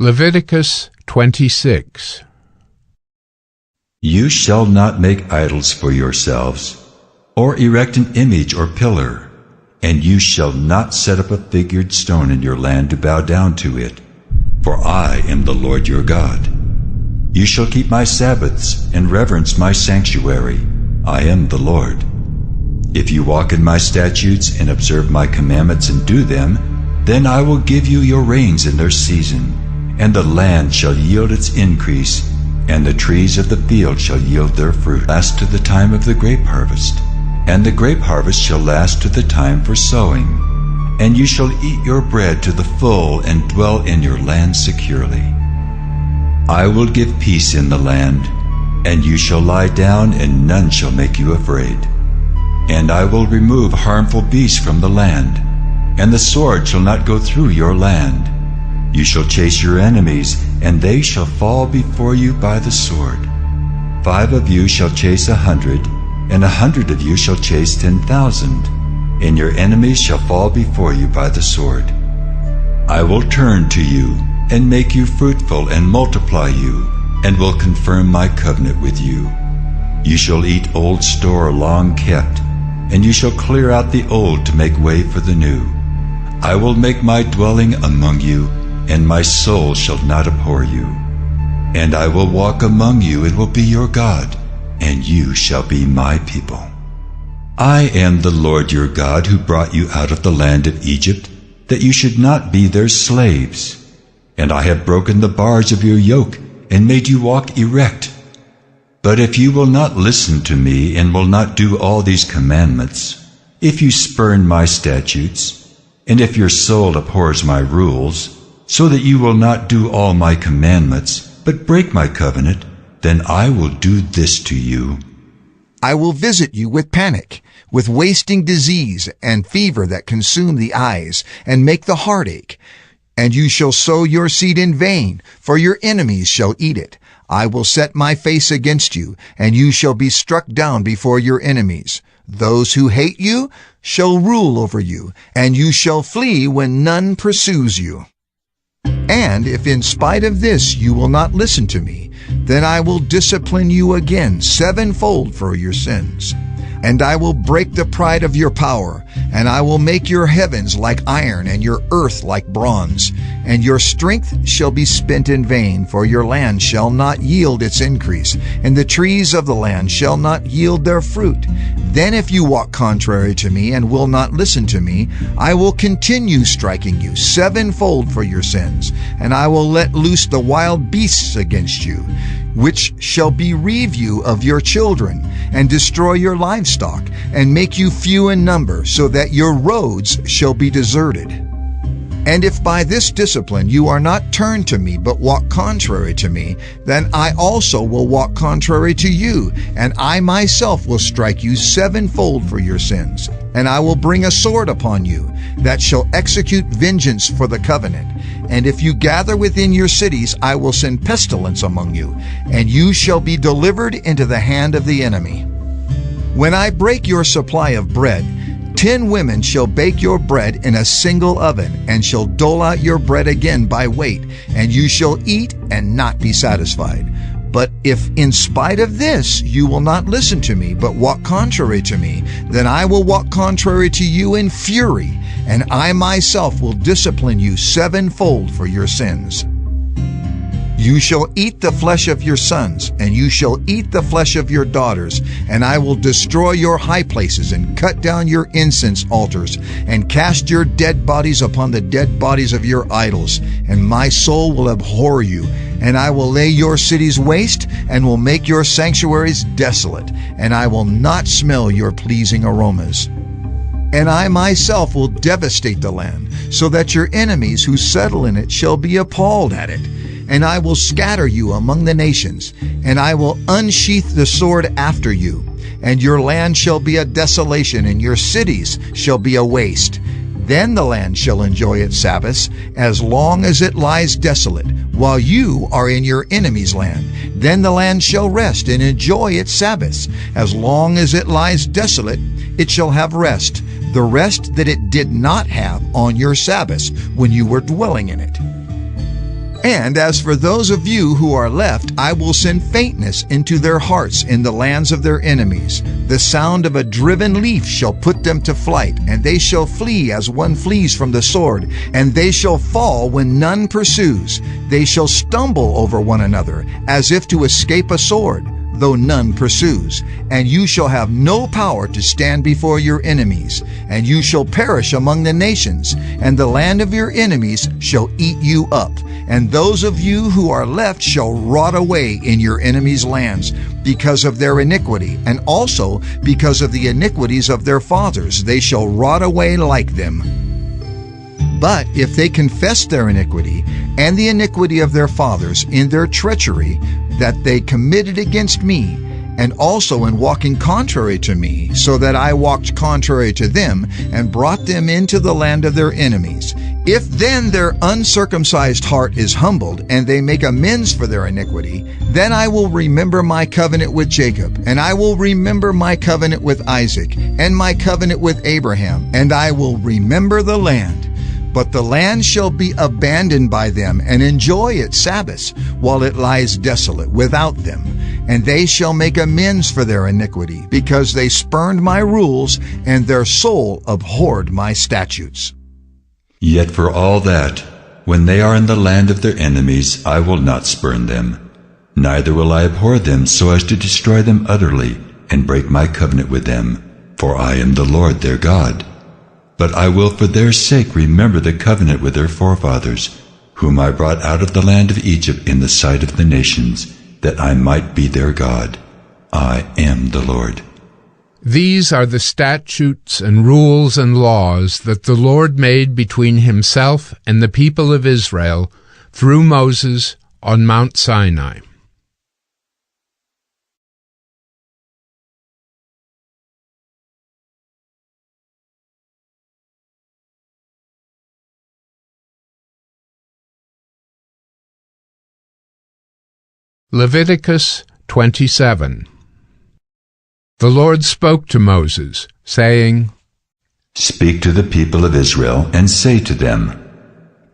Leviticus 26. You shall not make idols for yourselves, or erect an image or pillar, and you shall not set up a figured stone in your land to bow down to it, for I am the Lord your God. You shall keep my Sabbaths and reverence my sanctuary. I am the Lord. If you walk in my statutes and observe my commandments and do them, then I will give you your rains in their season, and the land shall yield its increase, and the trees of the field shall yield their fruit. Last to the time of the grape harvest, and the grape harvest shall last to the time for sowing. And you shall eat your bread to the full and dwell in your land securely. I will give peace in the land, and you shall lie down, and none shall make you afraid. And I will remove harmful beasts from the land, and the sword shall not go through your land. You shall chase your enemies, and they shall fall before you by the sword. 5 of you shall chase 100, and 100 of you shall chase 10,000, and your enemies shall fall before you by the sword. I will turn to you, and make you fruitful, and multiply you, and will confirm my covenant with you. You shall eat old store long kept, and you shall clear out the old to make way for the new. I will make my dwelling among you, and my soul shall not abhor you. And I will walk among you, and will be your God, and you shall be my people. I am the Lord your God, who brought you out of the land of Egypt, that you should not be their slaves. And I have broken the bars of your yoke, and made you walk erect. But if you will not listen to me, and will not do all these commandments, if you spurn my statutes, and if your soul abhors my rules, so that you will not do all my commandments, but break my covenant, then I will do this to you. I will visit you with panic, with wasting disease and fever that consume the eyes and make the heart ache. And you shall sow your seed in vain, for your enemies shall eat it. I will set my face against you, and you shall be struck down before your enemies. Those who hate you shall rule over you, and you shall flee when none pursues you. And if in spite of this you will not listen to me, then I will discipline you again sevenfold for your sins. And I will break the pride of your power, and I will make your heavens like iron and your earth like bronze. And your strength shall be spent in vain, for your land shall not yield its increase, and the trees of the land shall not yield their fruit. Then if you walk contrary to me and will not listen to me, I will continue striking you sevenfold for your sins, and I will let loose the wild beasts against you, which shall bereave you of your children, and destroy your livestock, and make you few in number, so that your roads shall be deserted. And if by this discipline you are not turned to me, but walk contrary to me, then I also will walk contrary to you, and I myself will strike you sevenfold for your sins. And I will bring a sword upon you, that shall execute vengeance for the covenant. And if you gather within your cities, I will send pestilence among you, and you shall be delivered into the hand of the enemy. When I break your supply of bread, 10 women shall bake your bread in a single oven, and shall dole out your bread again by weight, and you shall eat and not be satisfied. But if in spite of this you will not listen to me, but walk contrary to me, then I will walk contrary to you in fury, and I myself will discipline you sevenfold for your sins. You shall eat the flesh of your sons, and you shall eat the flesh of your daughters, and I will destroy your high places, and cut down your incense altars, and cast your dead bodies upon the dead bodies of your idols. And my soul will abhor you, and I will lay your cities waste, and will make your sanctuaries desolate, and I will not smell your pleasing aromas. And I myself will devastate the land, so that your enemies who settle in it shall be appalled at it. And I will scatter you among the nations, and I will unsheath the sword after you. And your land shall be a desolation, and your cities shall be a waste. Then the land shall enjoy its Sabbaths, as long as it lies desolate, while you are in your enemy's land. Then the land shall rest and enjoy its Sabbaths. As long as it lies desolate, it shall have rest, the rest that it did not have on your Sabbaths when you were dwelling in it. And as for those of you who are left, I will send faintness into their hearts in the lands of their enemies. The sound of a driven leaf shall put them to flight, and they shall flee as one flees from the sword, and they shall fall when none pursues. They shall stumble over one another, as if to escape a sword, though none pursues. And you shall have no power to stand before your enemies, and you shall perish among the nations, and the land of your enemies shall eat you up. And those of you who are left shall rot away in your enemies' lands because of their iniquity, and also because of the iniquities of their fathers. They shall rot away like them. But if they confess their iniquity and the iniquity of their fathers in their treachery that they committed against me, and also in walking contrary to me, so that I walked contrary to them, and brought them into the land of their enemies, if then their uncircumcised heart is humbled, and they make amends for their iniquity, then I will remember my covenant with Jacob, and I will remember my covenant with Isaac, and my covenant with Abraham, and I will remember the land. But the land shall be abandoned by them, and enjoy its Sabbaths, while it lies desolate without them. And they shall make amends for their iniquity, because they spurned my rules, and their soul abhorred my statutes. Yet for all that, when they are in the land of their enemies, I will not spurn them, neither will I abhor them so as to destroy them utterly, and break my covenant with them, for I am the Lord their God. But I will for their sake remember the covenant with their forefathers, whom I brought out of the land of Egypt in the sight of the nations, that I might be their God. I am the Lord. These are the statutes and rules and laws that the Lord made between himself and the people of Israel through Moses on Mount Sinai. Leviticus 27. The Lord spoke to Moses, saying, Speak to the people of Israel, and say to them,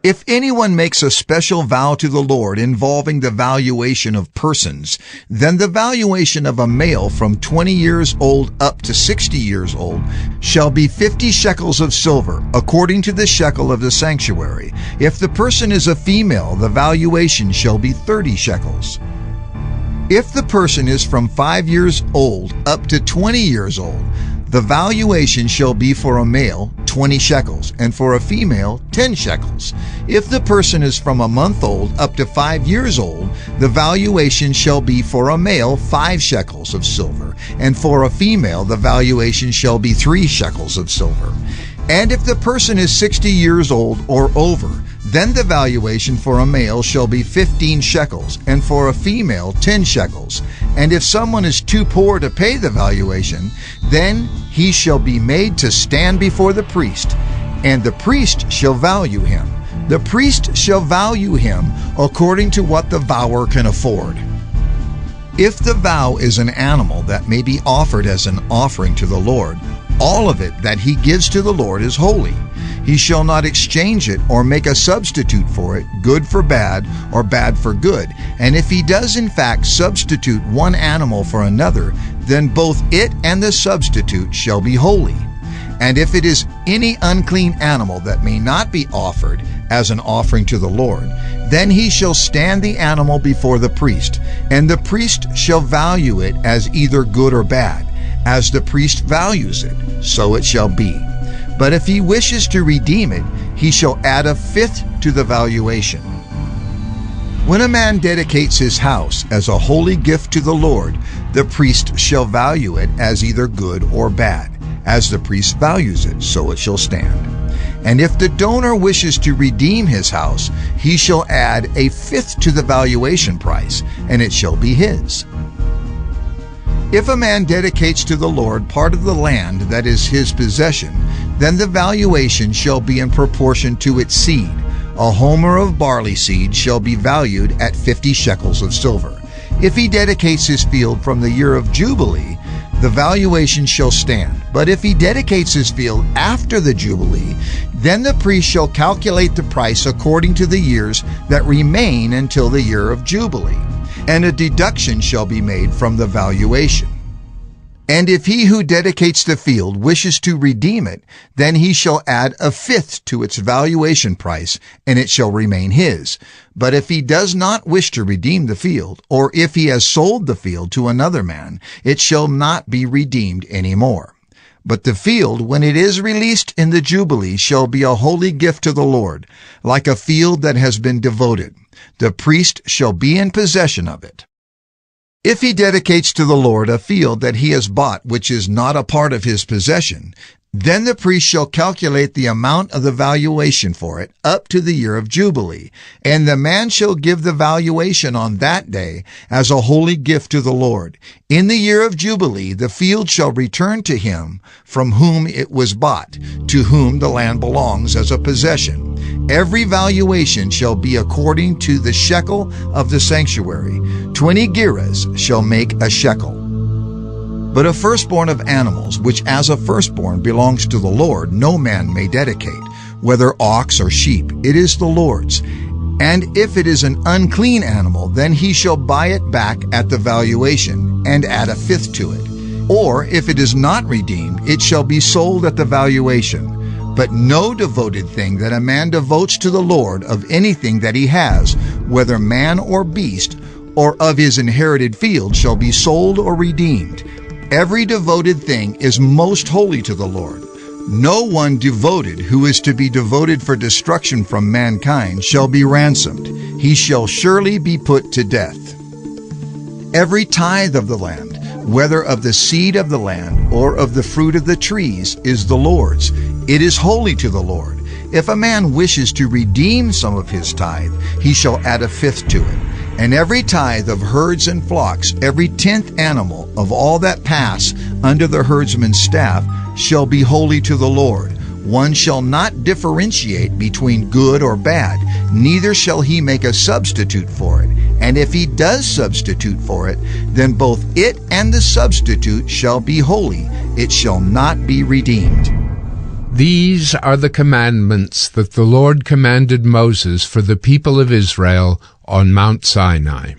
If anyone makes a special vow to the Lord involving the valuation of persons, then the valuation of a male from 20 years old up to 60 years old shall be 50 shekels of silver, according to the shekel of the sanctuary. If the person is a female, the valuation shall be 30 shekels. If the person is from 5 years old up to 20 years old, the valuation shall be for a male 20 shekels, and for a female 10 shekels. If the person is from a month old up to 5 years old, the valuation shall be for a male 5 shekels of silver, and for a female the valuation shall be 3 shekels of silver. And if the person is 60 years old or over, then the valuation for a male shall be 15 shekels, and for a female 10 shekels. And if someone is too poor to pay the valuation, then he shall be made to stand before the priest, and the priest shall value him. The priest shall value him according to what the vower can afford. If the vow is an animal that may be offered as an offering to the Lord, all of it that he gives to the Lord is holy. He shall not exchange it or make a substitute for it, good for bad or bad for good. And if he does in fact substitute one animal for another, then both it and the substitute shall be holy. And if it is any unclean animal that may not be offered as an offering to the Lord, then he shall stand the animal before the priest, and the priest shall value it as either good or bad. As the priest values it, so it shall be. But if he wishes to redeem it, he shall add a fifth to the valuation. When a man dedicates his house as a holy gift to the Lord, the priest shall value it as either good or bad. As the priest values it, so it shall stand. And if the donor wishes to redeem his house, he shall add a fifth to the valuation price, and it shall be his. If a man dedicates to the Lord part of the land that is his possession, then the valuation shall be in proportion to its seed. A homer of barley seed shall be valued at 50 shekels of silver. If he dedicates his field from the year of Jubilee, the valuation shall stand, But if he dedicates his field after the Jubilee, then the priest shall calculate the price according to the years that remain until the year of Jubilee, and a deduction shall be made from the valuation. And if he who dedicates the field wishes to redeem it, then he shall add a fifth to its valuation price, and it shall remain his. But if he does not wish to redeem the field, or if he has sold the field to another man, it shall not be redeemed any more. But the field, when it is released in the Jubilee, shall be a holy gift to the Lord, like a field that has been devoted. The priest shall be in possession of it. If he dedicates to the Lord a field that he has bought which is not a part of his possession, then the priest shall calculate the amount of the valuation for it up to the year of Jubilee, and the man shall give the valuation on that day as a holy gift to the Lord. In the year of Jubilee the field shall return to him from whom it was bought, to whom the land belongs as a possession. Every valuation shall be according to the shekel of the sanctuary. 20 gerahs shall make a shekel. But a firstborn of animals, which as a firstborn belongs to the Lord, no man may dedicate, whether ox or sheep, it is the Lord's. And if it is an unclean animal, then he shall buy it back at the valuation, and add a fifth to it. Or if it is not redeemed, it shall be sold at the valuation. But no devoted thing that a man devotes to the Lord of anything that he has, whether man or beast, or of his inherited field, shall be sold or redeemed. Every devoted thing is most holy to the Lord. No one devoted who is to be devoted for destruction from mankind shall be ransomed. He shall surely be put to death. Every tithe of the land, whether of the seed of the land or of the fruit of the trees, is the Lord's. It is holy to the Lord. If a man wishes to redeem some of his tithe, he shall add a fifth to it. And every tithe of herds and flocks, every 10th animal of all that pass under the herdsman's staff, shall be holy to the Lord. One shall not differentiate between good or bad, neither shall he make a substitute for it. And if he does substitute for it, then both it and the substitute shall be holy. It shall not be redeemed. These are the commandments that the Lord commanded Moses for the people of Israel on Mount Sinai.